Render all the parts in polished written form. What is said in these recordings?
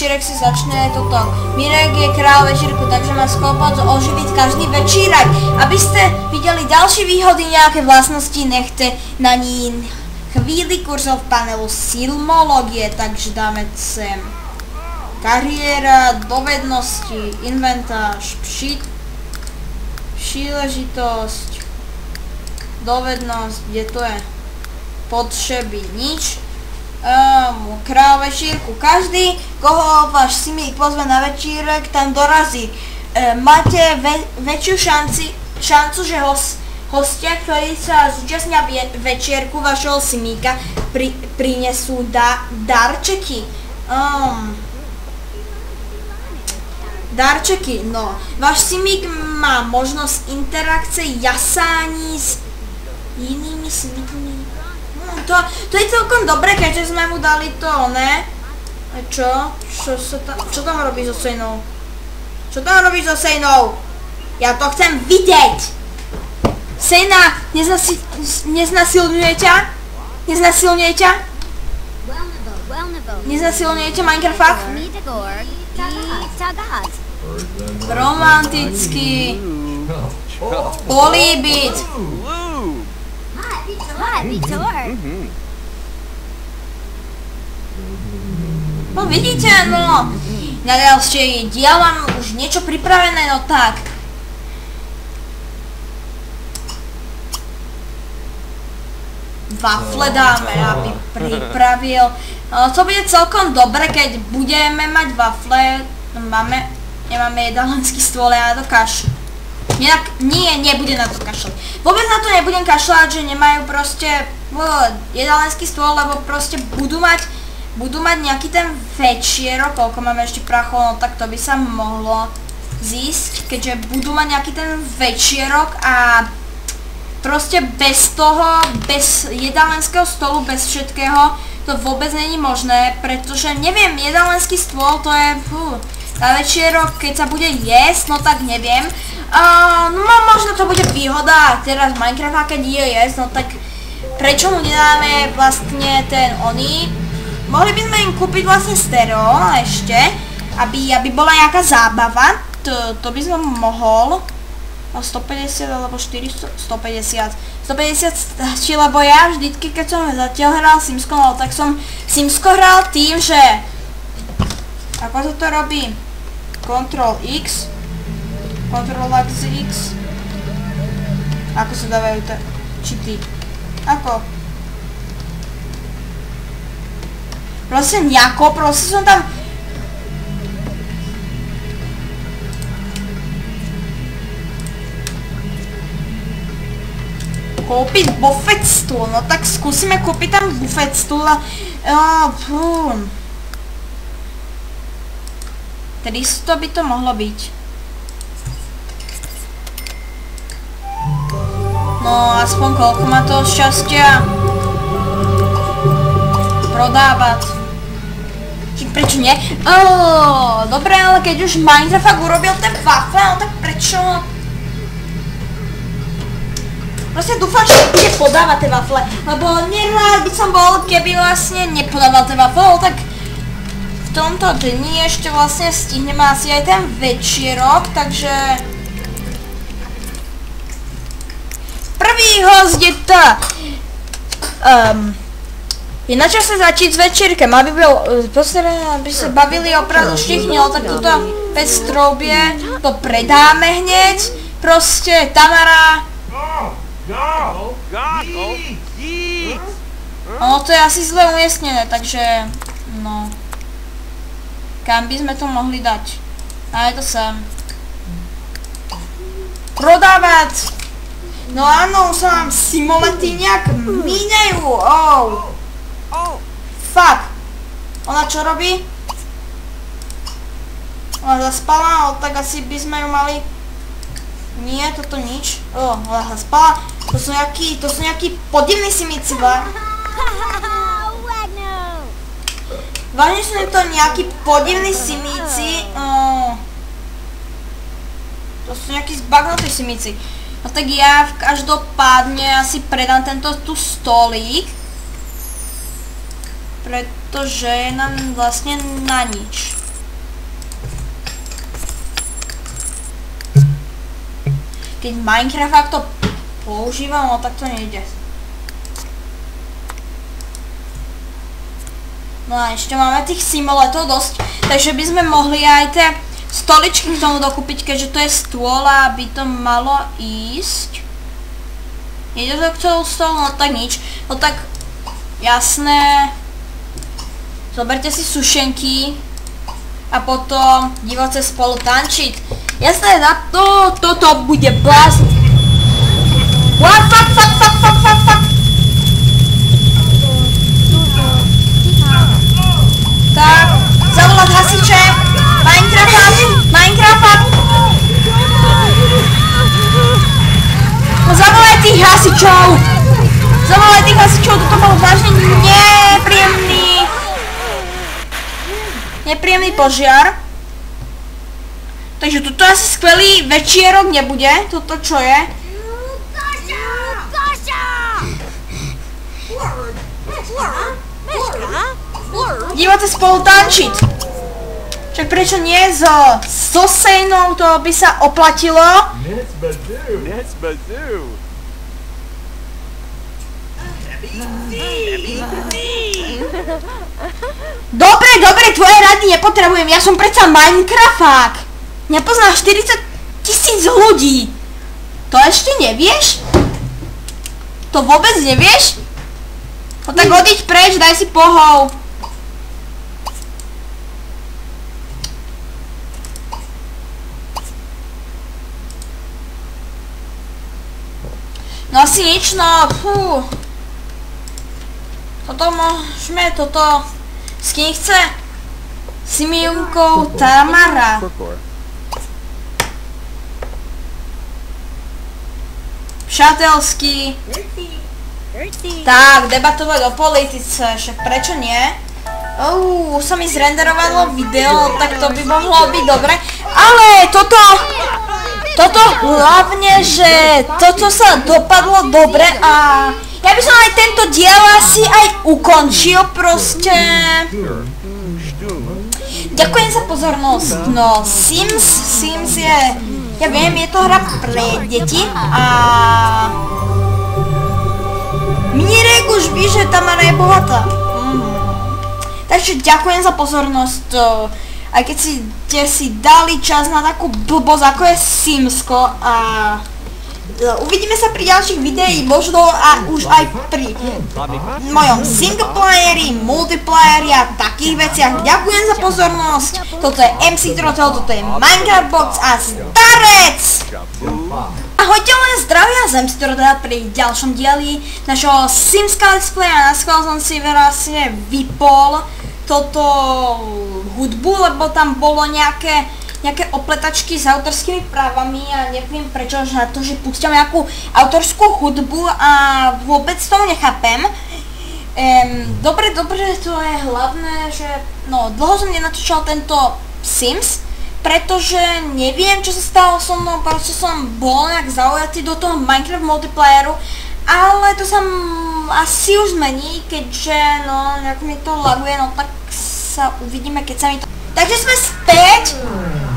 večírek si začne toto. Mirek je kráľ večírku, takže má schopnosť oživiť každý večírek. Aby ste videli ďalšie výhody, nejaké vlastnosti, nechte na ní chvíli kurzov v panelu Silmológie, takže dáme sem kariéra, dovednosti, inventáž, příležitosť, dovednosť, kde to je? Potreby, nič. Kráľ večírku. Každý, koho váš simík pozve na večírek, tam dorazí. Máte väčšiu šancu, že hostia, ktorí sa zúčastnia večierku vašeho simíka, prinesú darčeky. Darčeky, no. Váš simík má možnosť interakcie, jasání s inými simíkmi. To je celkom dobré, keďže sme mu dali to, ne? Čo tam robíš so Sejnou? Čo tam robíš so Sejnou? Ja to chcem vidieť! Sejna, neznasilňuje ťa? Neznasilňuje ťa? Neznasilňuje ťa Minecraft? Romantický. Políbiť. No vidíte, no. Na ďalšie diel mám už niečo pripravené, no tak. Wafle dáme, aby pripravil. To bude celkom dobre, keď budeme mať wafle. Nemáme jedalenský stôl, ja na to kašľam. Nebude na to kašľať. Vôbec na to nebudem kašľať, že nemajú proste jedalenský stôl, lebo proste budú mať nejaký ten večierok, koľko máme ešte prachov, no tak to by sa mohlo zísť, keďže budú mať nejaký ten večierok a proste bez toho, bez jedalenského stolu, bez všetkého, to vôbec není možné, pretože neviem, jedalenský stôl to je na večierok, keď sa bude jesť, no tak neviem. No možno to bude výhoda teraz Minecrafta, keď je jesť, no tak prečo mu nedáme vlastne ten oný? Mohli by sme im kúpiť vlastne stereo ešte, aby bola nejaká zábava, to by som mohol. 150 alebo 400, 150 stačí, lebo ja vždycky, keď som zatiaľ hral Simsko, no tak som Simsko hral tým, že ako sa to robí? Ctrl X, Ctrl X, ako sa dávajú čity? Ako? Proste nejako, proste som tam kúpiť buffet stôl, no tak skúsime kúpiť tam buffet stôl a 300 by to mohlo byť. No aspoň koľko má toho šťastia prodávať. Prečo nie? Dobre, ale keď už Minecraft urobil ten wafle, no tak prečo? Proste dúfam, že bude podávať tie wafle, lebo nerád by som bol, keby vlastne nepodával tie wafle, tak v tomto dni ešte vlastne stihneme asi aj ten večierok, takže prvý host je to je na čase začít s večírkem, aby sa bavili opravdu všichni, ale tak toto bez troubie to predáme hneď, proste Tamara. No to je asi zle umiestnené, takže no. Kam by sme to mohli dať? A je to sem. Prodávať! No áno, už sa nám simolety nejak míňajú, Fuck! Ona čo robí? Ona zaspala, tak asi by sme ju mali. Nie, toto nič. Ona zaspala. To sú nejakí podivní simíci, vážne sú to nejakí podivní simíci. To sú nejakí zbagnutí simíci. No tak ja každopádne asi predám tento tu stolík. Pretože je nám vlastne na nič. keď Minecraft to používam, no tak to nejde. No a ešte máme tých simoletov dosť, takže by sme mohli aj tie stoličky k tomu dokúpiť, keďže to je stôl a by to malo ísť. Nejde to k tomu stolu, no tak nič. No tak, jasné. Zoberte si sušenky a potom diváci spolu tančiť. Jasné, na to, toto bude blázn. What, fuck. Tak, zavolať hasiče. Minecraft. No zavolaj tých hasičov. Toto bol vážne nepríjemný požiar. Takže toto asi skvelý večierok nebude, toto čo je. Diváte spolu tančiť. Však prečo nie so sejnou, to by sa oplatilo. Dobre, tvoje rady nepotrebujem, ja som predsa Minecrafták. Nepoznáš 40 000 ľudí. To ešte nevieš? To vôbec nevieš? No tak odiď preč, daj si pohov. No asi nič, no fú. Toto môžeme, s kým chce? S Miunkou Tamara. Přátelský. Tak, debatovať o politice, však prečo nie? Už sa mi zrenderovalo video, tak to by mohlo byť dobre. Ale toto hlavne, že toto sa dopadlo dobre a ja by som aj tento diel asi aj ukončil proste. Ďakujem za pozornosť. No, Sims je, ja viem, je to hra pre deti a Minirek už ví, že Tamara je bohatá. Takže ďakujem za pozornosť. Aj keď ste si dali čas na takú blbosť ako je Simsko a uvidíme sa pri ďalších videí, možno a už aj pri mojom singleplayeri, multiplayeri a takých veciach. Ďakujem za pozornosť. Toto je MC Trotel, toto je Minecraft Box a Starec! Ahojte, len zdravia z MC Trotel pri ďalšom dieli našho Simska Let's Play a naskôr som si vlastne vypol toto hudbu, lebo tam bolo nejaké opletačky s autorskými právami a neviem prečo, že na to, že púšťam nejakú autorskú hudbu a vôbec tomu nechápem. Dobre, to je hlavné, že no, dlho som nenatočal tento Sims, pretože neviem, čo sa stalo so mnou, proste som bol nejak zaujatý do toho Minecraft multiplayeru, ale to sa asi už zmení, keďže no, nejak mi to laguje, no tak sa uvidíme, keď sa mi to... Takže sme späť,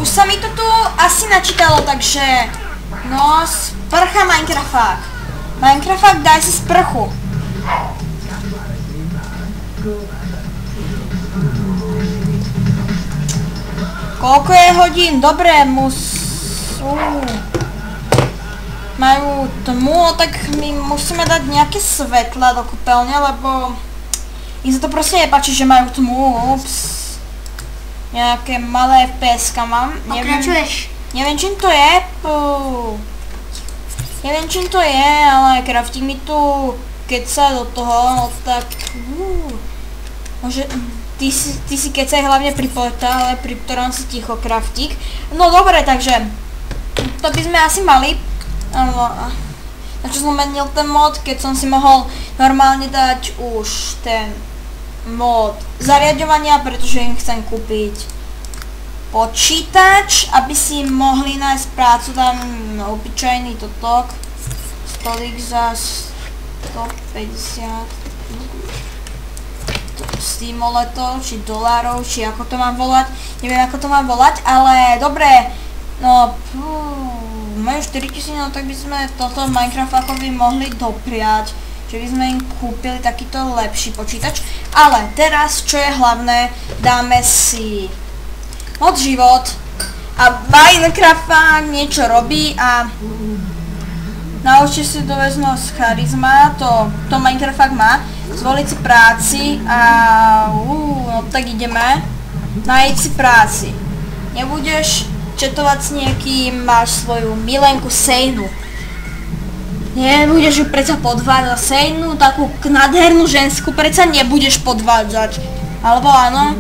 už sa mi to tu asi načítalo, takže no sprcha Minecrafták. Minecrafták, daj si sprchu. Koľko je hodín? Dobre, majú tmu, tak my musíme dať nejaké svetla do kúpeľne, lebo im sa to proste nepáči, že majú tmu. Ups. Nejaké malé FPS-ka mám. Neviem, čím to je. Neviem, čím to je, ale Craftik mi tu keca do toho, no tak... Môže... Ty si kecaj hlavne pri portále, pri ktorom si ticho, Craftik. No dobre, takže... To by sme asi mali. Na čo som menil ten mod, keď som si mohol normálne dať už ten mod zariadovania, pretože im chcem kúpiť počítač, aby si mohli nájsť prácu, tam obyčajný totok, stolík za 150 simoletov, či dolárov, či ako to mám volať, neviem ako to mám volať, ale dobre, no majú 4000, no tak by sme toto Minecraftákovi mohli dopriať, že by sme im kúpili takýto lepší počítač. Ale teraz, čo je hlavné, dáme si mod život a Minecraft niečo robí a naučte si doveznosť charizma, to Minecraft má, zvoliť si práci a no tak ideme, nájsť si práci. Nebudeš četovať s niekým, máš svoju milenku Sejnu. Nebudeš ju predsa podvádzať, Sejnu, takú nádhernú žensku, predsa nebudeš podvádzať. Alebo áno?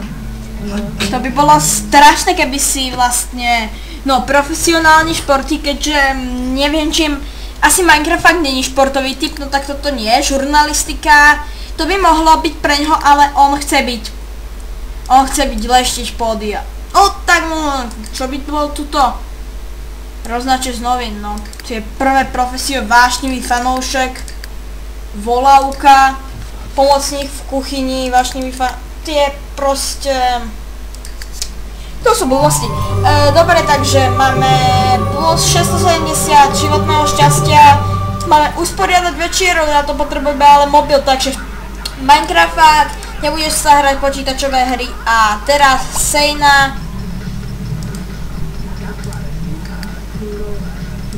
To by bolo strašné, keby si vlastne, no profesionálny športy, keďže neviem čím, asi Minecraft není športový typ, no tak toto nie, žurnalistika, to by mohlo byť pre ňoho, ale on chce byť leštič pódia. O, tak čo by bolo tuto? Roznače z novín, no. Tie prvé profesie, vášnivý fanoušek, volávka, pomocník v kuchyni, vášnivý tie proste... To sú blbosti. Dobre, takže máme plus 670 životného šťastia, máme usporiadať večierok, na to potrebujeme ale mobil, takže Minecraft, nebudeš sa hrať počítačové hry a teraz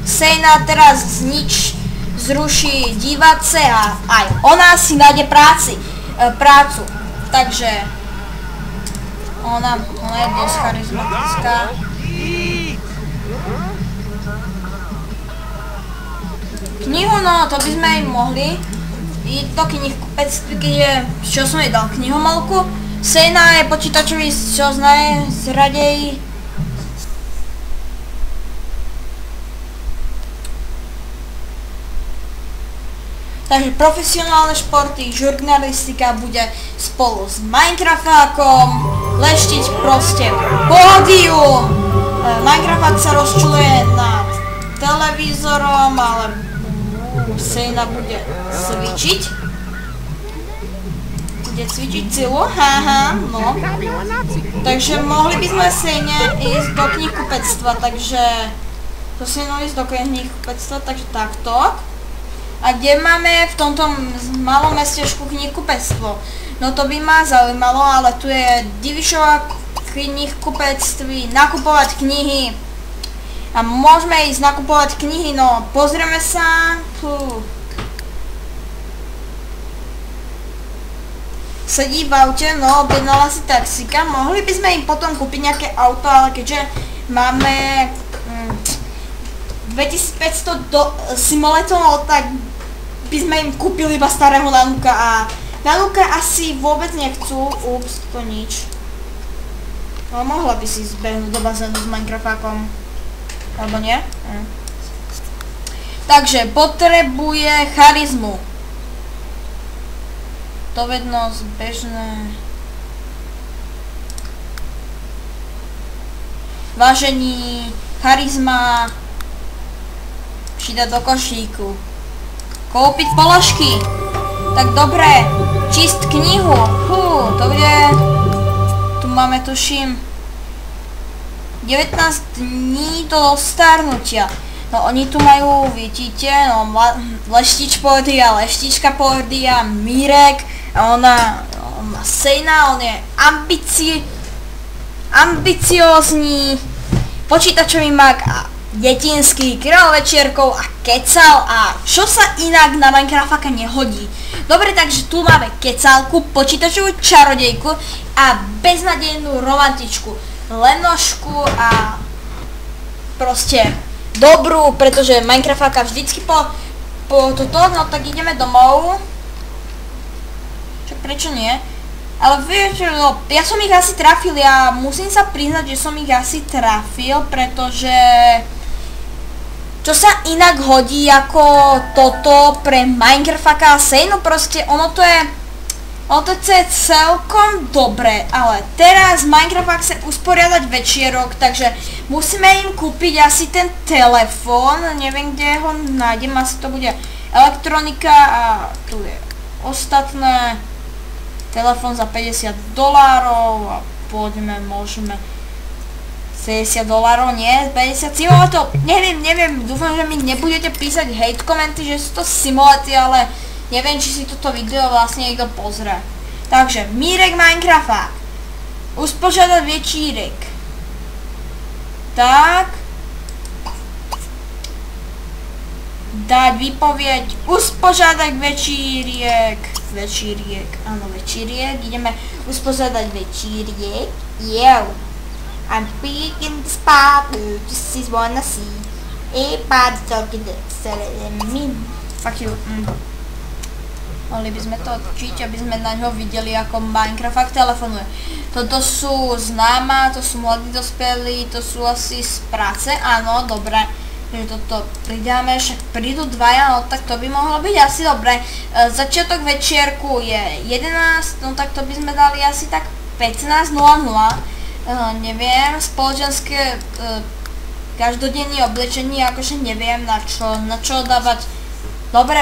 Sejna teraz zruší diváce a aj ona si nájde prácu. Takže ona je dosť charizmatická. Knihu, no to by sme aj mohli. Je to knihkupectví, keďže čo som jej dal knihomolku. Sejna je počítačový čas najzradej. Takže profesionálne športy, žurnalistika bude spolu s Minecraftákom leštiť proste pódium. Minecraft sa rozčuluje nad televízorom, ale Sejna bude cvičiť. Bude cvičiť silu, haha, no. Takže mohli by sme Sejne ísť do knihkupectva, takže to Sejnou ísť do knihkupectva, takže takto. A kde máme v tomto malom mestešku knihkupectvo? No to by ma zaujímalo, ale tu je Divišová knihkupectví, nakupovať knihy. A môžeme ísť nakupovať knihy, no pozrieme sa. Sedí v aute, no objednala si taxíka, mohli by sme im potom kúpiť nejaké auto, ale keďže máme 2500 simoletov, tak by sme im kúpili iba starého Nanuka a Nanuka asi vôbec nechcú, ups, to nič. Ale mohla by si zbehnúť do bazénu s Minecraftákom, alebo nie? Takže potrebuje charizmu. Dovednosť, bežné. Vážení, charizma. Přidať do košíku. Kúpiť položky. Tak dobre. Číst knihu. To bude... Tu máme tuším 19 dní do starnutia. No oni tu majú, vidíte, no leštič pódia, leštička pódia, Mírek. A ona má Sejna, on je ambiciózny počítačový mag a detinský, kráľ večierkov a kecal a čo sa inak na Minecraftáka nehodí. Dobre, takže tu máme kecálku, počítačovú čarodejku a beznadejnú romantičku, lenošku a proste dobrú, pretože Minecraftáka vždycky po toto, no tak ideme domov. Čak prečo nie? Ale vieš, no, ja som ich asi trafil, ja musím sa priznať, že som ich asi trafil, pretože čo sa inak hodí ako toto pre Minecraftáka a Sejnu, proste ono to je celkom dobre, ale teraz Minecraft chce usporiadať večierok, takže musíme im kúpiť asi ten telefón, neviem kde ho nájdem, asi to bude elektronika a tu je ostatné. Telefón za $50 a poďme, môžeme $70, nie? 50 simulátor, neviem, dúfam, že mi nebudete písať hate komenty, že sú to simuláty, ale neviem, či si toto video vlastne niekto pozrie. Takže, Mírek Minecrafták. Uspořádat večírek. Tak. Dať výpověď. Uspořádat večírek. Áno, večírek. Ideme uspořádat večírek. Yo. I'm big in the spot, just is wanna see. Everybody's talking me. Fuck you. Mohli by sme to odčiť, aby sme na ňo videli, ako Minecraft telefonuje. Toto sú známa, to sú mladí dospelí, to sú asi z práce, áno, dobre. Takže toto pridáme, však prídu dvaja, no tak to by mohlo byť asi dobre. Začiatok večierku je 11, no tak to by sme dali asi tak 15:00. Neviem, spoločenské každodenní oblečenie, akože neviem na čo dávať. Dobre,